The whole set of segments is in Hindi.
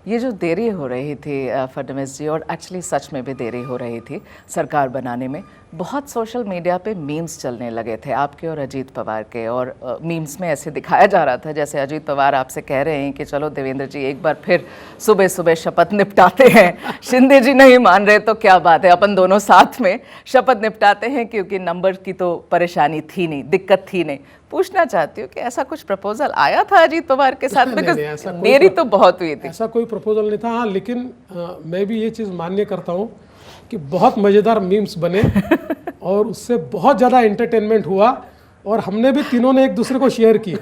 ये जो देरी हो रही थी फडणवीस जी, और एक्चुअली सच में भी देरी हो रही थी सरकार बनाने में, बहुत सोशल मीडिया पे मीम्स चलने लगे थे आपके और अजीत पवार के, और मीम्स में ऐसे दिखाया जा रहा था जैसे अजीत पवार आपसे कह रहे हैं कि चलो देवेंद्र जी एक बार फिर सुबह सुबह शपथ निपटाते हैं, शिंदे जी नहीं मान रहे तो क्या बात है, अपन दोनों साथ में शपथ निपटाते हैं, क्योंकि नंबर की तो परेशानी थी नहीं, दिक्कत थी नहीं। पूछना चाहती हूँ कि ऐसा कुछ प्रपोजल आया था अजीत पवार के साथ? बिकॉज देरी तो बहुत हुई थी। ऐसा कोई प्रपोजल नहीं था। हाँ, लेकिन मैं भी ये चीज़ मान्य करता हूँ कि बहुत मज़ेदार मीम्स बने और उससे बहुत ज़्यादा एंटरटेनमेंट हुआ, और हमने भी तीनों ने एक दूसरे को शेयर किए,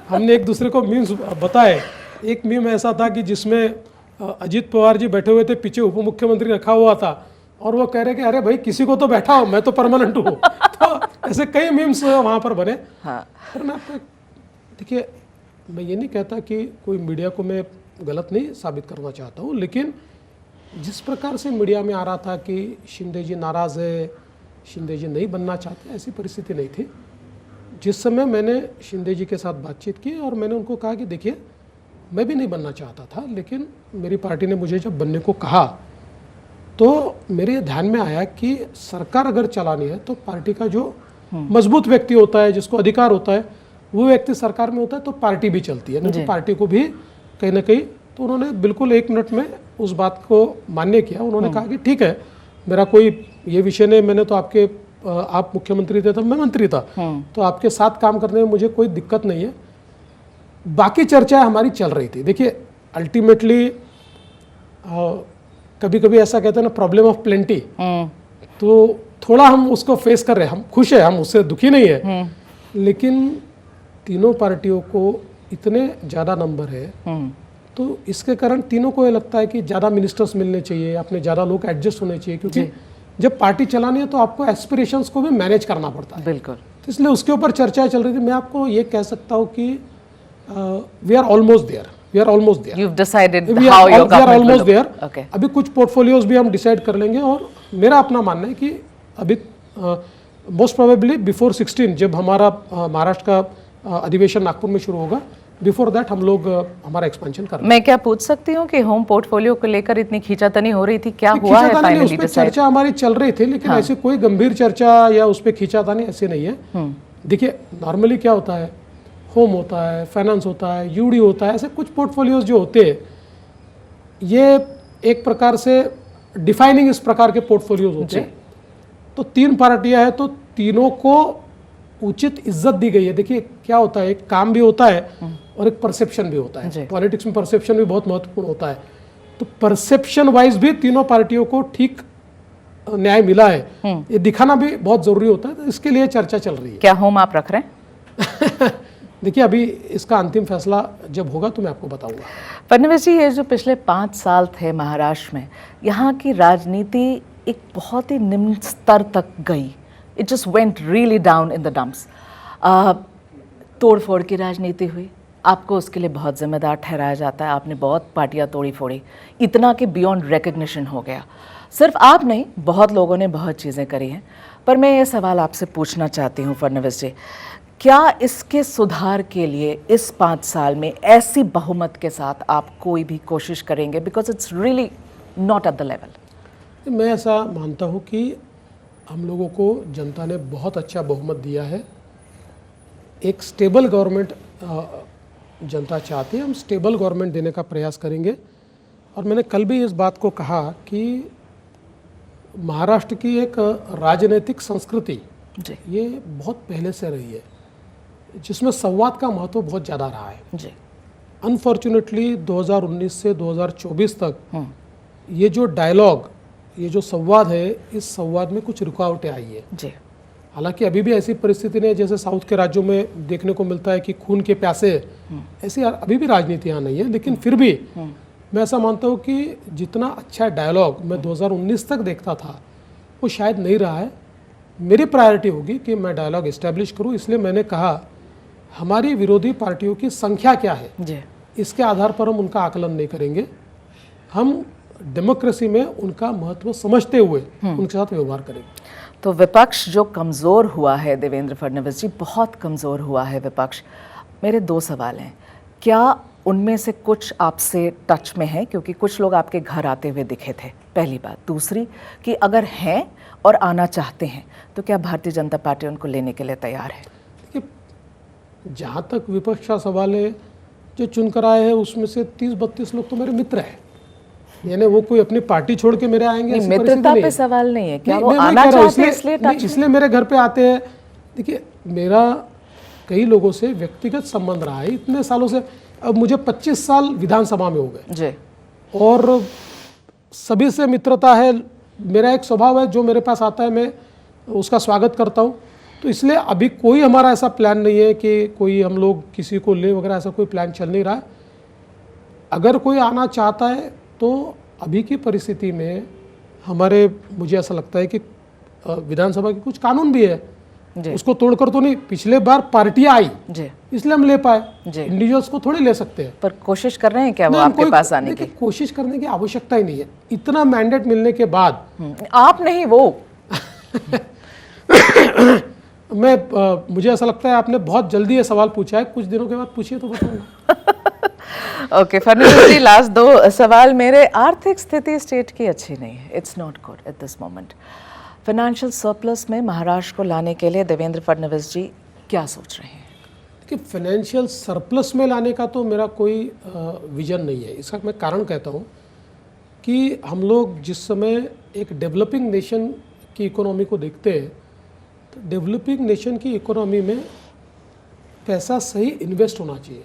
हमने एक दूसरे को मीम्स बताए। एक मीम ऐसा था कि जिसमें अजीत पवार जी बैठे हुए थे, पीछे उप मुख्यमंत्री रखा हुआ था, और वो कह रहे कि अरे भाई किसी को तो बैठाओ, मैं तो परमानेंट हूँ। तो ऐसे कई मीम्स वहाँ पर बने। हाँ। पर मैं आपको देखिए, मैं ये नहीं कहता कि कोई मीडिया को मैं गलत नहीं साबित करना चाहता हूँ, लेकिन जिस प्रकार से मीडिया में आ रहा था कि शिंदे जी नाराज़ है, शिंदे जी नहीं बनना चाहते, ऐसी परिस्थिति नहीं थी। जिस समय मैंने शिंदे जी के साथ बातचीत की और मैंने उनको कहा कि देखिए मैं भी नहीं बनना चाहता था, लेकिन मेरी पार्टी ने मुझे जब बनने को कहा तो मेरे ध्यान में आया कि सरकार अगर चलानी है तो पार्टी का जो मजबूत व्यक्ति होता है, जिसको अधिकार होता है, वो व्यक्ति सरकार में होता है तो पार्टी भी चलती है, नहीं तो पार्टी को भी कहीं ना कहीं। तो उन्होंने बिल्कुल 1 मिनट में उस बात को मान्य किया। उन्होंने कहा कि ठीक है, मेरा कोई ये विषय नहीं, मैंने तो आप मुख्यमंत्री थे तब मैं मंत्री था, तो आपके साथ काम करने में मुझे कोई दिक्कत नहीं है। बाकी चर्चाएं हमारी चल रही थी। देखिए अल्टीमेटली कभी कभी ऐसा कहते हैं ना, प्रॉब्लम ऑफ प्लेंटी, तो थोड़ा हम उसको फेस कर रहे हैं। हम खुश है, हम उससे दुखी नहीं है, लेकिन तीनों पार्टियों को इतने ज़्यादा नंबर है, तो इसके कारण तीनों को ये लगता है कि ज़्यादा मिनिस्टर्स मिलने चाहिए, अपने ज़्यादा लोग एडजस्ट होने चाहिए, क्योंकि जब पार्टी चलानी है तो आपको एस्पिरेशंस को भी मैनेज करना पड़ता है। बिल्कुल। तो इसलिए उसके ऊपर चर्चाएं चल रही थी। मैं आपको ये कह सकता हूँ कि we are almost there, we are almost there. You've decided how your we are almost government will there. look. Okay. अभी कुछ पोर्टफोलियोज भी हम डिसाइड कर लेंगे, और मेरा अपना मानना है कि अभी मोस्ट प्रोबेबली बिफोर 16, जब हमारा महाराष्ट्र का अधिवेशन नागपुर में शुरू होगा, बिफोर दैट हम लोग हमारा एक्सपेंशन कर लेंगे। मैं क्या पूछ सकती हूँ कि होम पोर्टफोलियो को लेकर इतनी खींचातानी हो रही थी, क्या हुआ है फाइनली? उस पर चर्चा हमारी चल रही थी, लेकिन ऐसी कोई गंभीर चर्चा या उस पर खींचातानी ऐसी नहीं है। देखिए नॉर्मली क्या होता है, होम होता है, फाइनेंस होता है, यूडी होता है, ऐसे कुछ पोर्टफोलियोज जो होते हैं, ये एक प्रकार से डिफाइनिंग इस प्रकार के पोर्टफोलियोज होते हैं। तो 3 पार्टियां हैं, तो तीनों को उचित इज्जत दी गई है। देखिए क्या होता है, एक काम भी होता है और एक परसेप्शन भी होता है। पॉलिटिक्स में परसेप्शन भी बहुत महत्वपूर्ण होता है। तो परसेप्शन वाइज भी तीनों पार्टियों को ठीक न्याय मिला है, ये दिखाना भी बहुत जरूरी होता है। तो इसके लिए चर्चा चल रही है। क्या होम आप रख रहे हैं? देखिए अभी इसका अंतिम फैसला जब होगा तो मैं आपको बताऊंगा। फडणवीस जी, ये जो पिछले 5 साल थे महाराष्ट्र में, यहाँ की राजनीति एक बहुत ही निम्न स्तर तक गई। It just went really down in the dumps. तोड़ फोड़ की राजनीति हुई, आपको उसके लिए बहुत जिम्मेदार ठहराया जाता है। आपने बहुत पार्टियां तोड़ी फोड़ी, इतना कि बियॉन्ड रिकग्निशन हो गया। सिर्फ आप नहीं, बहुत लोगों ने बहुत चीज़ें करी हैं। पर मैं ये सवाल आपसे पूछना चाहती हूँ फडणवीस जी, क्या इसके सुधार के लिए इस 5 साल में ऐसी बहुमत के साथ आप कोई भी कोशिश करेंगे? Because it's really not at the level. मैं ऐसा मानता हूँ कि हम लोगों को जनता ने बहुत अच्छा बहुमत दिया है। एक स्टेबल गवर्नमेंट जनता चाहती है, हम स्टेबल गवर्नमेंट देने का प्रयास करेंगे। और मैंने कल भी इस बात को कहा कि महाराष्ट्र की एक राजनीतिक संस्कृति ये बहुत पहले से रही है, जिसमें संवाद का महत्व बहुत ज़्यादा रहा है जी। अनफॉर्चुनेटली 2019 से 2024 तक ये जो डायलॉग, ये जो संवाद है, इस संवाद में कुछ रुकावटें आई है जी। हालांकि अभी भी ऐसी परिस्थिति नहीं है जैसे साउथ के राज्यों में देखने को मिलता है कि खून के प्यासे, ऐसी अभी भी राजनीति यहाँ नहीं है। लेकिन फिर भी मैं ऐसा मानता हूँ कि जितना अच्छा डायलॉग मैं 2019 तक देखता था वो शायद नहीं रहा है। मेरी प्रायोरिटी होगी कि मैं डायलॉग इस्टेब्लिश करूँ। इसलिए मैंने कहा हमारी विरोधी पार्टियों की संख्या क्या है जी। इसके आधार पर हम उनका आकलन नहीं करेंगे। हम डेमोक्रेसी में उनका महत्व समझते हुए उनके साथ व्यवहार करेंगे। तो विपक्ष जो कमज़ोर हुआ है देवेंद्र फडणवीस जी, बहुत कमज़ोर हुआ है विपक्ष। मेरे 2 सवाल हैं। क्या उनमें से कुछ आपसे टच में हैं, क्योंकि कुछ लोग आपके घर आते हुए दिखे थे, पहली बात। दूसरी कि अगर हैं और आना चाहते हैं तो क्या भारतीय जनता पार्टी उनको लेने के लिए तैयार है? देखिए, जहाँ तक विपक्ष का सवाल है, जो चुनकर आए हैं उसमें से 30-32 लोग तो मेरे मित्र हैं, यानी वो कोई अपनी पार्टी छोड़ के मेरे आएंगे ऐसी परिस्थिति मित्रता नहीं पे है। सवाल नहीं है, क्या नहीं, वो मैं वही आना कह रहा हूँ, चाहते हैं इसलिए नहीं, टच इसलिए मेरे घर पे आते हैं। देखिए, मेरा कई लोगों से व्यक्तिगत संबंध रहा है इतने सालों से। अब मुझे 25 साल विधानसभा में हो गए जी, और सभी से मित्रता है। मेरा एक स्वभाव है, जो मेरे पास आता है मैं उसका स्वागत करता हूँ। तो इसलिए अभी कोई हमारा ऐसा प्लान नहीं है कि कोई हम लोग किसी को ले वगैरह, ऐसा कोई प्लान चल नहीं रहा है। अगर कोई आना चाहता है तो अभी की परिस्थिति में हमारे, मुझे ऐसा लगता है कि विधानसभा के कुछ कानून भी है, जी, उसको तोड़कर तो नहीं। पिछले बार पार्टियां आई जी, इसलिए हम ले पाए, जी। इंडिविजुअल्स को थोड़ी ले सकते हैं। पर कोशिश कर रहे हैं क्या वो नहीं, हम आपके कोई- पास आने की? देखिए, कोशिश करने की आवश्यकता ही नहीं है। इतना मैंडेट मिलने के बाद आप नहीं, वो मुझे ऐसा लगता है आपने बहुत जल्दी ये सवाल पूछा है, कुछ दिनों के बाद पूछिए तो बताऊंगा। ओके फडणवीस जी, लास्ट दो सवाल मेरे। आर्थिक स्थिति स्टेट की अच्छी नहीं है, it's not good at this moment. Financial surplus में महाराष्ट्र को लाने के लिए देवेंद्र फडणवीस जी क्या सोच रहे हैं? कि फाइनेंशियल सरप्लस में लाने का तो मेरा कोई विजन नहीं है। इसका मैं कारण कहता हूँ कि हम लोग जिस समय एक डेवलपिंग नेशन की इकोनॉमी को देखते हैं, तो डेवलपिंग नेशन की इकोनॉमी में पैसा सही इन्वेस्ट होना चाहिए।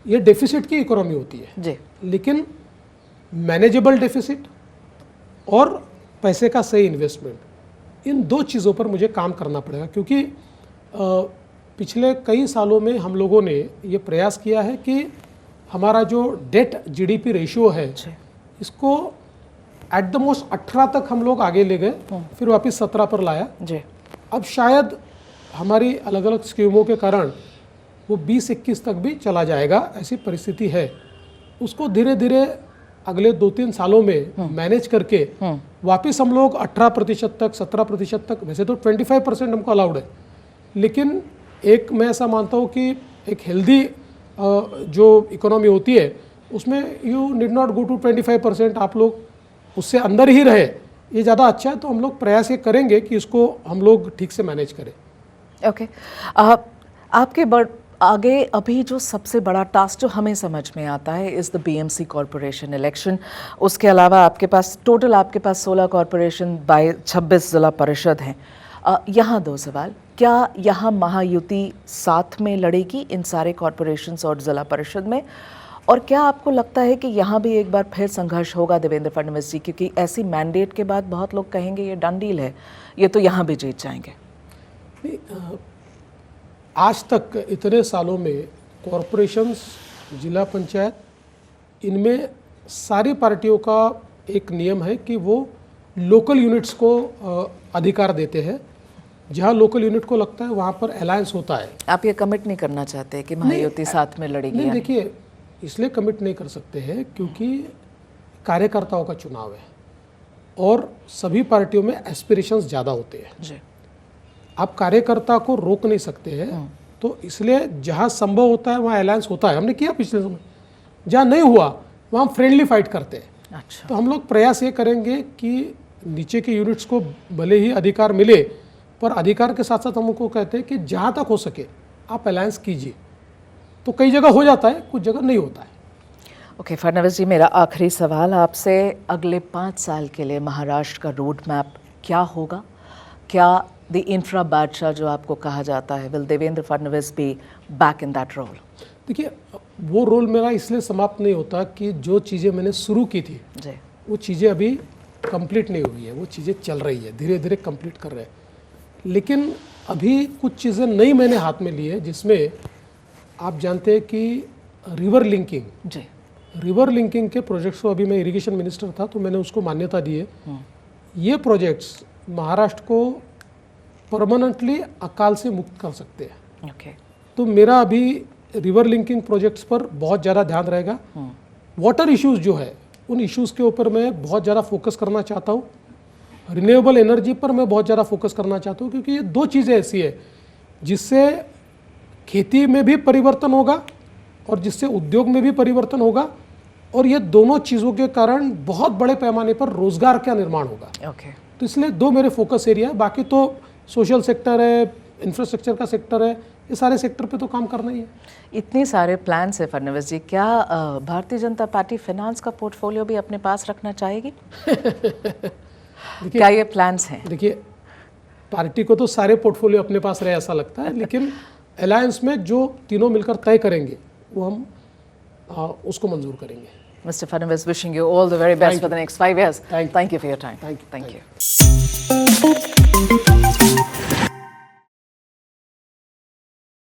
ये डेफिसिट की इकोनॉमी होती है जी, लेकिन मैनेजेबल डेफिसिट और पैसे का सही इन्वेस्टमेंट, इन दो चीज़ों पर मुझे काम करना पड़ेगा। क्योंकि पिछले कई सालों में हम लोगों ने ये प्रयास किया है कि हमारा जो डेट जीडीपी रेशियो है, इसको एट द मोस्ट 18 तक हम लोग आगे ले गए, फिर वापस 17 पर लाया। जी, अब शायद हमारी अलग अलग स्कीमों के कारण वो 20-21 तक भी चला जाएगा, ऐसी परिस्थिति है। उसको धीरे धीरे अगले 2-3 सालों में मैनेज करके वापस हम लोग 18% तक, 17% तक, वैसे तो 25% हमको अलाउड है, लेकिन एक मैं ऐसा मानता हूँ कि एक हेल्दी जो इकोनॉमी होती है उसमें you need not go to 25%, आप लोग उससे अंदर ही रहे, ये ज़्यादा अच्छा है। तो हम लोग प्रयास ये करेंगे कि इसको हम लोग ठीक से मैनेज करें। ओके। आपके आगे अभी जो सबसे बड़ा टास्क जो हमें समझ में आता है is the BMC corporation election. उसके अलावा आपके पास 16 कॉरपोरेशन बाय 26 जिला परिषद हैं। यहाँ दो सवाल, क्या यहाँ महायुति साथ में लड़ेगी इन सारे कॉरपोरेशंस और जिला परिषद में? और क्या आपको लगता है कि यहाँ भी एक बार फिर संघर्ष होगा देवेंद्र फडणवीस जी, क्योंकि ऐसी मैंडेट के बाद बहुत लोग कहेंगे ये डन डील है, ये तो यहाँ भी जीत जाएंगे? आज तक इतने सालों में कॉरपोरेशंस, जिला पंचायत, इनमें सारी पार्टियों का एक नियम है कि वो लोकल यूनिट्स को अधिकार देते हैं। जहाँ लोकल यूनिट को लगता है वहाँ पर अलायंस होता है। आप ये कमिट नहीं करना चाहते कि महायुति साथ में लड़ेगी? नहीं, देखिए, इसलिए कमिट नहीं कर सकते हैं क्योंकि कार्यकर्ताओं का चुनाव है और सभी पार्टियों में एस्पिरेशंस ज़्यादा होते हैं। जी, आप कार्यकर्ता को रोक नहीं सकते हैं, तो इसलिए जहाँ संभव होता है वहाँ अलायंस होता है। हमने किया पिछले समय, जहाँ नहीं हुआ वहाँ हम फ्रेंडली फाइट करते हैं। अच्छा, तो हम लोग प्रयास ये करेंगे कि नीचे के यूनिट्स को भले ही अधिकार मिले, पर अधिकार के साथ साथ हम उनको कहते हैं कि जहाँ तक हो सके आप अलायंस कीजिए। तो कई जगह हो जाता है, कुछ जगह नहीं होता है। ओके फडणवीस जी, मेरा आखिरी सवाल आपसे, अगले 5 साल के लिए महाराष्ट्र का रोड मैप क्या होगा? क्या द इंफ्रा बादशाह जो आपको कहा जाता है, will Devendra Fadnavis be back in that role? देखिए, वो रोल मेरा इसलिए समाप्त नहीं होता कि जो चीज़ें मैंने शुरू की थी जी, वो चीज़ें अभी कंप्लीट नहीं हुई है, वो चीज़ें चल रही है, धीरे धीरे कंप्लीट कर रहे हैं। लेकिन अभी कुछ चीज़ें नई मैंने हाथ में ली है, जिसमें आप जानते हैं कि रिवर लिंकिंग, जी, रिवर लिंकिंग के प्रोजेक्ट्स को, अभी मैं इरिगेशन मिनिस्टर था तो मैंने उसको मान्यता दी है। ये प्रोजेक्ट्स महाराष्ट्र को परमानेंटली अकाल से मुक्त कर सकते हैं। ओके, तो मेरा अभी रिवर लिंकिंग प्रोजेक्ट्स पर बहुत ज़्यादा ध्यान रहेगा। वाटर इश्यूज़ जो है, उन इश्यूज़ के ऊपर मैं बहुत ज़्यादा फोकस करना चाहता हूँ। रिन्यूएबल एनर्जी पर मैं बहुत ज़्यादा फोकस करना चाहता हूँ, क्योंकि ये दो चीज़ें ऐसी है जिससे खेती में भी परिवर्तन होगा और जिससे उद्योग में भी परिवर्तन होगा, और ये दोनों चीज़ों के कारण बहुत बड़े पैमाने पर रोजगार का निर्माण होगा। ओके, तो इसलिए दो मेरे फोकस एरिया है। बाकी तो सोशल सेक्टर है, इंफ्रास्ट्रक्चर का सेक्टर है, ये सारे सेक्टर पे तो काम करना ही है। इतने सारे प्लान्स है फडणवीस जी, क्या भारतीय जनता पार्टी फाइनेंस का पोर्टफोलियो भी अपने पास रखना चाहेगी? क्या ये प्लान्स हैं? देखिए, पार्टी को तो सारे पोर्टफोलियो अपने पास रहे ऐसा लगता है, लेकिन अलायंस में जो तीनों मिलकर तय करेंगे वो हम उसको मंजूर करेंगे। Mr. Fadnavis, wishing you all the very best Thank for the next 5 years. Thank you. Thank you for your time. Thank you. Thank Thank you.